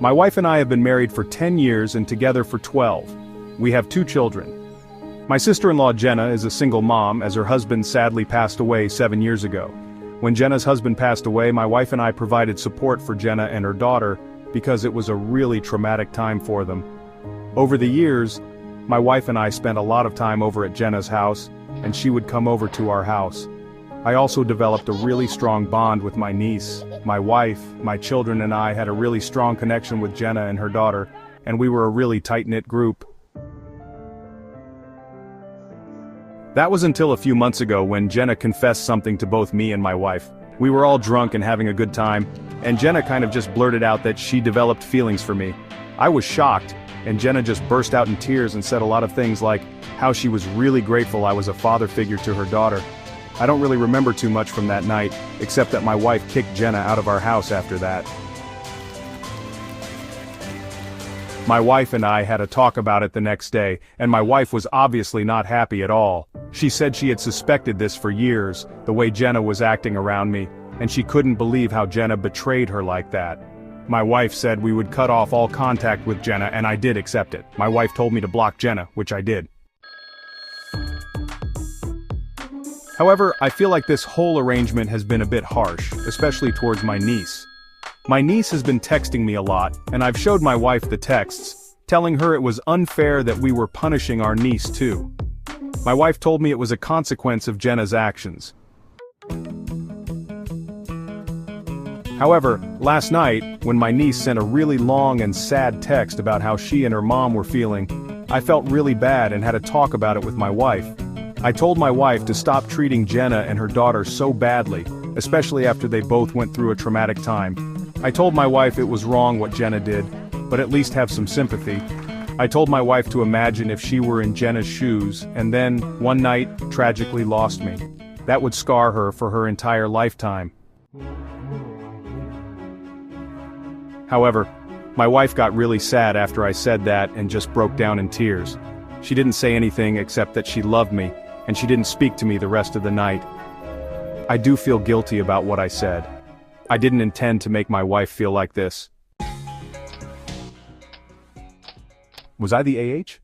My wife and I have been married for 10 years and together for 12. We have 2 children. My sister-in-law Jenna is a single mom as her husband sadly passed away 7 years ago. When Jenna's husband passed away, my wife and I provided support for Jenna and her daughter because it was a really traumatic time for them. Over the years, my wife and I spent a lot of time over at Jenna's house, and she would come over to our house. I also developed a really strong bond with my niece. My wife, my children and I had a really strong connection with Jenna and her daughter, and we were a really tight-knit group. That was until a few months ago when Jenna confessed something to both me and my wife. We were all drunk and having a good time, and Jenna kind of just blurted out that she developed feelings for me. I was shocked, and Jenna just burst out in tears and said a lot of things like how she was really grateful I was a father figure to her daughter. I don't really remember too much from that night, except that my wife kicked Jenna out of our house after that. My wife and I had a talk about it the next day, and my wife was obviously not happy at all. She said she had suspected this for years, the way Jenna was acting around me, and she couldn't believe how Jenna betrayed her like that. My wife said we would cut off all contact with Jenna, and I did accept it. My wife told me to block Jenna, which I did. However, I feel like this whole arrangement has been a bit harsh, especially towards my niece. My niece has been texting me a lot, and I've showed my wife the texts, telling her it was unfair that we were punishing our niece too. My wife told me it was a consequence of Jenna's actions. However, last night, when my niece sent a really long and sad text about how she and her mom were feeling, I felt really bad and had a talk about it with my wife. I told my wife to stop treating Jenna and her daughter so badly, especially after they both went through a traumatic time. I told my wife it was wrong what Jenna did, but at least have some sympathy. I told my wife to imagine if she were in Jenna's shoes, and then, one night, tragically lost me. That would scar her for her entire lifetime. However, my wife got really sad after I said that and just broke down in tears. She didn't say anything except that she loved me, and she didn't speak to me the rest of the night. I do feel guilty about what I said. I didn't intend to make my wife feel like this. Was I the AH?